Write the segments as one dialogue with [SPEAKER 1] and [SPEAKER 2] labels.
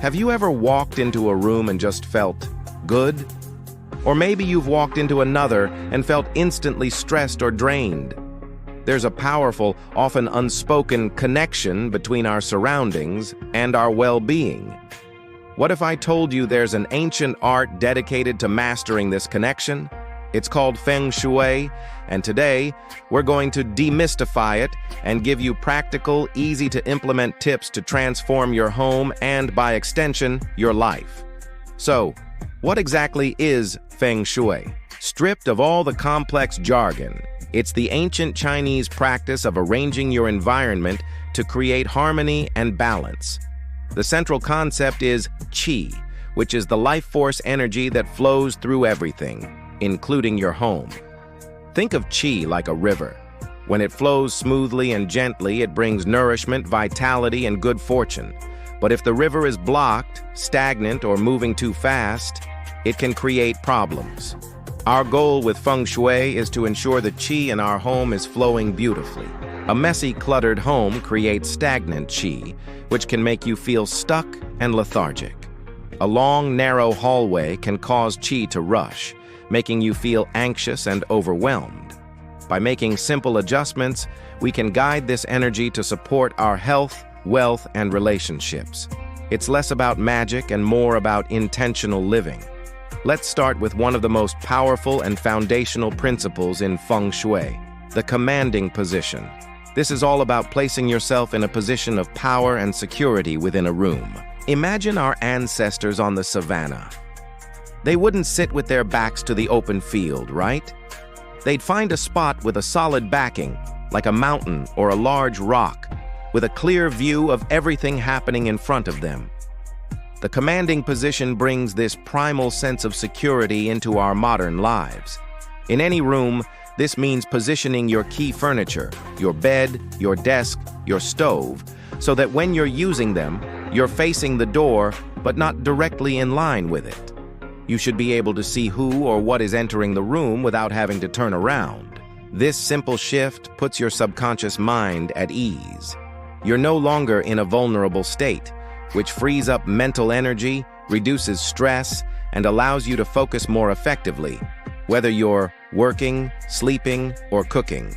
[SPEAKER 1] Have you ever walked into a room and just felt good? Or maybe you've walked into another and felt instantly stressed or drained. There's a powerful, often unspoken connection between our surroundings and our well-being. What if I told you there's an ancient art dedicated to mastering this connection? It's called Feng Shui, and today we're going to demystify it and give you practical, easy-to-implement tips to transform your home and, by extension, your life. So, what exactly is Feng Shui? Stripped of all the complex jargon, it's the ancient Chinese practice of arranging your environment to create harmony and balance. The central concept is qi, which is the life force energy that flows through everything, including your home. Think of qi like a river. When it flows smoothly and gently, it brings nourishment, vitality, and good fortune. But if the river is blocked, stagnant, or moving too fast, it can create problems. Our goal with Feng Shui is to ensure the qi in our home is flowing beautifully. A messy, cluttered home creates stagnant qi, which can make you feel stuck and lethargic. A long, narrow hallway can cause qi to rush, making you feel anxious and overwhelmed. By making simple adjustments, we can guide this energy to support our health, wealth, and relationships. It's less about magic and more about intentional living. Let's start with one of the most powerful and foundational principles in Feng Shui, the commanding position. This is all about placing yourself in a position of power and security within a room. Imagine our ancestors on the savannah. They wouldn't sit with their backs to the open field, right? They'd find a spot with a solid backing, like a mountain or a large rock, with a clear view of everything happening in front of them. The commanding position brings this primal sense of security into our modern lives. In any room, this means positioning your key furniture, your bed, your desk, your stove, so that when you're using them, you're facing the door, but not directly in line with it. You should be able to see who or what is entering the room without having to turn around. This simple shift puts your subconscious mind at ease. You're no longer in a vulnerable state, which frees up mental energy, reduces stress, and allows you to focus more effectively, whether you're working, sleeping, or cooking.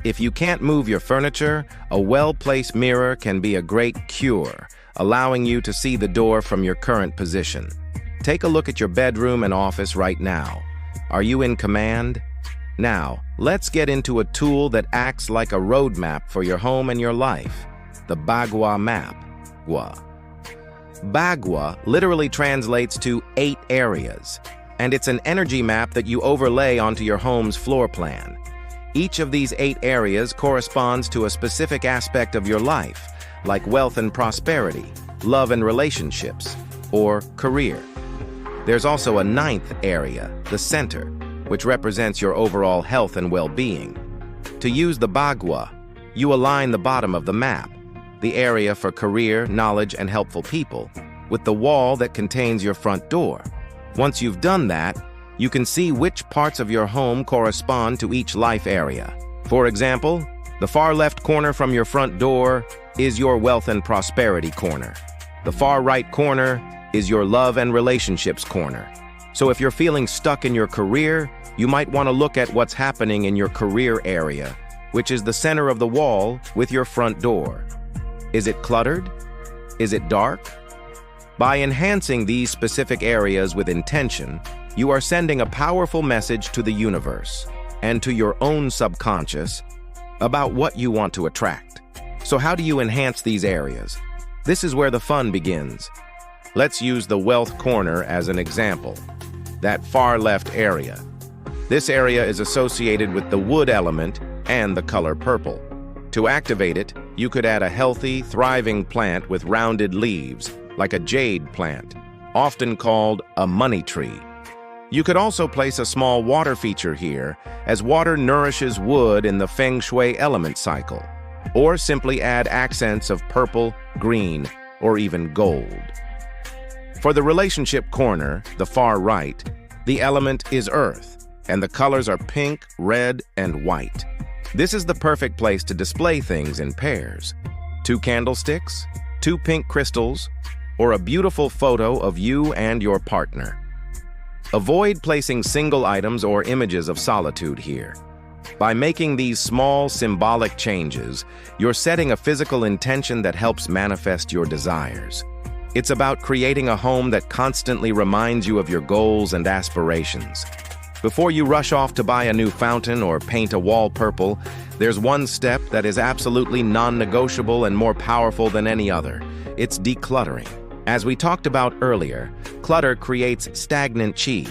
[SPEAKER 1] If you can't move your furniture, a well-placed mirror can be a great cure, allowing you to see the door from your current position. Take a look at your bedroom and office right now. Are you in command? Now, let's get into a tool that acts like a roadmap for your home and your life, the Bagua Map. Bagua literally translates to 8 areas, and it's an energy map that you overlay onto your home's floor plan. Each of these 8 areas corresponds to a specific aspect of your life, like wealth and prosperity, love and relationships, or career. There's also a 9th area, the center, which represents your overall health and well-being. To use the Bagua, you align the bottom of the map, the area for career, knowledge, and helpful people, with the wall that contains your front door. Once you've done that, you can see which parts of your home correspond to each life area. For example, the far left corner from your front door is your wealth and prosperity corner. The far right corner is your love and relationships corner. So if you're feeling stuck in your career, you might want to look at what's happening in your career area, which is the center of the wall with your front door. Is it cluttered? Is it dark? By enhancing these specific areas with intention, you are sending a powerful message to the universe and to your own subconscious about what you want to attract. So how do you enhance these areas? This is where the fun begins. Let's use the wealth corner as an example. That far left area. This area is associated with the wood element and the color purple. To activate it, you could add a healthy, thriving plant with rounded leaves, like a jade plant, often called a money tree. You could also place a small water feature here, as water nourishes wood in the Feng Shui element cycle, or simply add accents of purple, green, or even gold. For the relationship corner, the far right, the element is earth, and the colors are pink, red, and white. This is the perfect place to display things in pairs. 2 candlesticks, 2 pink crystals, or a beautiful photo of you and your partner. Avoid placing single items or images of solitude here. By making these small, symbolic changes, you're setting a physical intention that helps manifest your desires. It's about creating a home that constantly reminds you of your goals and aspirations. Before you rush off to buy a new fountain or paint a wall purple, there's one step that is absolutely non-negotiable and more powerful than any other. It's decluttering. As we talked about earlier, clutter creates stagnant chi.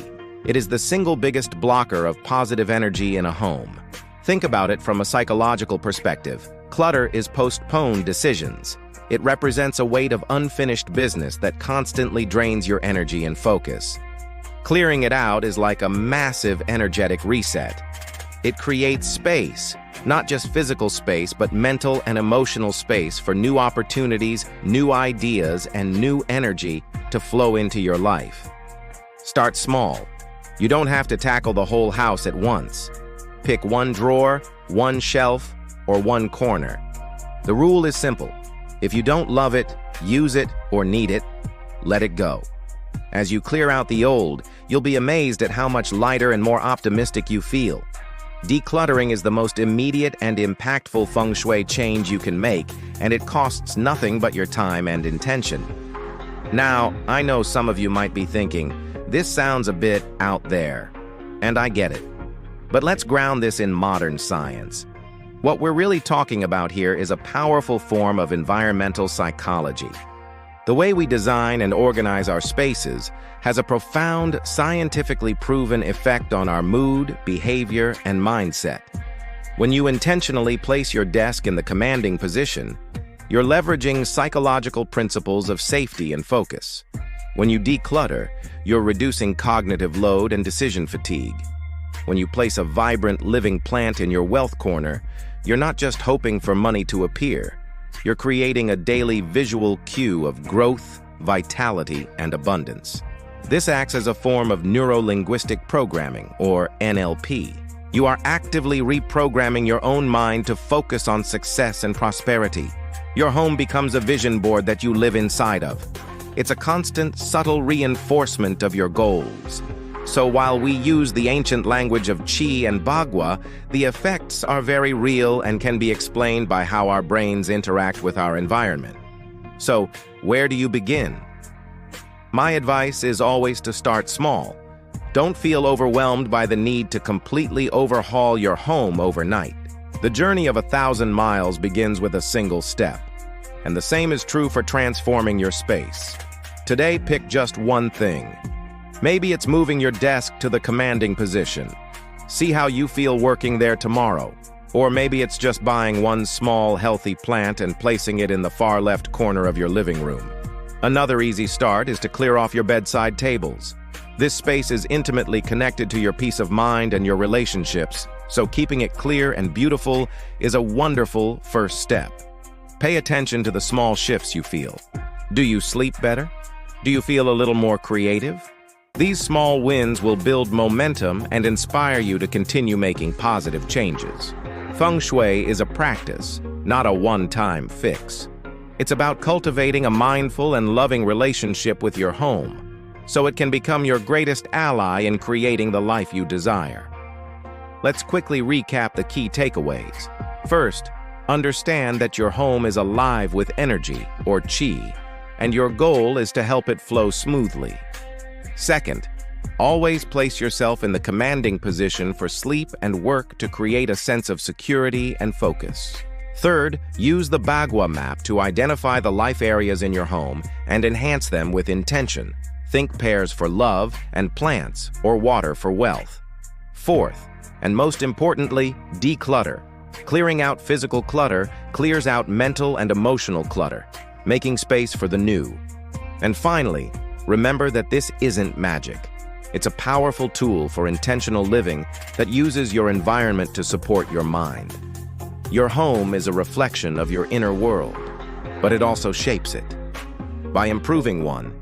[SPEAKER 1] It is the single biggest blocker of positive energy in a home. Think about it from a psychological perspective. Clutter is postponed decisions. It represents a weight of unfinished business that constantly drains your energy and focus. Clearing it out is like a massive energetic reset. It creates space, not just physical space, but mental and emotional space for new opportunities, new ideas, and new energy to flow into your life. Start small. You don't have to tackle the whole house at once. Pick one drawer, one shelf, or one corner. The rule is simple. If you don't love it, use it, or need it, let it go. As you clear out the old, you'll be amazed at how much lighter and more optimistic you feel. Decluttering is the most immediate and impactful Feng Shui change you can make, and it costs nothing but your time and intention. Now, I know some of you might be thinking, this sounds a bit out there, and I get it. But let's ground this in modern science. What we're really talking about here is a powerful form of environmental psychology. The way we design and organize our spaces has a profound, scientifically proven effect on our mood, behavior, and mindset. When you intentionally place your desk in the commanding position, you're leveraging psychological principles of safety and focus. When you declutter, you're reducing cognitive load and decision fatigue. When you place a vibrant, living plant in your wealth corner, you're not just hoping for money to appear. You're creating a daily visual cue of growth, vitality, and abundance. This acts as a form of neuro-linguistic programming, or NLP. You are actively reprogramming your own mind to focus on success and prosperity. Your home becomes a vision board that you live inside of. It's a constant, subtle reinforcement of your goals. So while we use the ancient language of Qi and Bagua, the effects are very real and can be explained by how our brains interact with our environment. So, where do you begin? My advice is always to start small. Don't feel overwhelmed by the need to completely overhaul your home overnight. The journey of 1,000 miles begins with a single step. And the same is true for transforming your space. Today, pick just one thing. Maybe it's moving your desk to the commanding position. See how you feel working there tomorrow. Or maybe it's just buying one small, healthy plant and placing it in the far left corner of your living room. Another easy start is to clear off your bedside tables. This space is intimately connected to your peace of mind and your relationships, so keeping it clear and beautiful is a wonderful first step. Pay attention to the small shifts you feel. Do you sleep better? Do you feel a little more creative? These small wins will build momentum and inspire you to continue making positive changes. Feng Shui is a practice, not a one-time fix. It's about cultivating a mindful and loving relationship with your home, so it can become your greatest ally in creating the life you desire. Let's quickly recap the key takeaways. First, understand that your home is alive with energy, or Qi, and your goal is to help it flow smoothly. Second, always place yourself in the commanding position for sleep and work to create a sense of security and focus. Third, use the Bagua Map to identify the life areas in your home and enhance them with intention. Think pairs for love and plants, or water for wealth. Fourth, and most importantly, declutter. Clearing out physical clutter clears out mental and emotional clutter, making space for the new. And finally, remember that this isn't magic. It's a powerful tool for intentional living that uses your environment to support your mind. Your home is a reflection of your inner world, but it also shapes it. By improving one,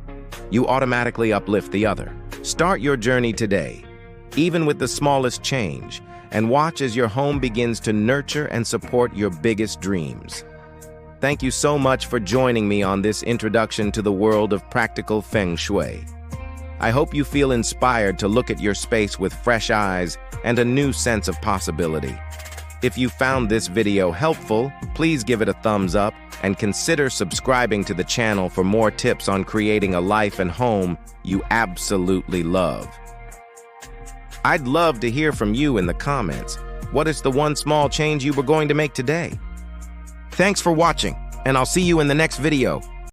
[SPEAKER 1] you automatically uplift the other. Start your journey today, even with the smallest change, and watch as your home begins to nurture and support your biggest dreams. Thank you so much for joining me on this introduction to the world of practical Feng Shui. I hope you feel inspired to look at your space with fresh eyes and a new sense of possibility. If you found this video helpful, please give it a thumbs up and consider subscribing to the channel for more tips on creating a life and home you absolutely love. I'd love to hear from you in the comments. What is the one small change you were going to make today? Thanks for watching, and I'll see you in the next video.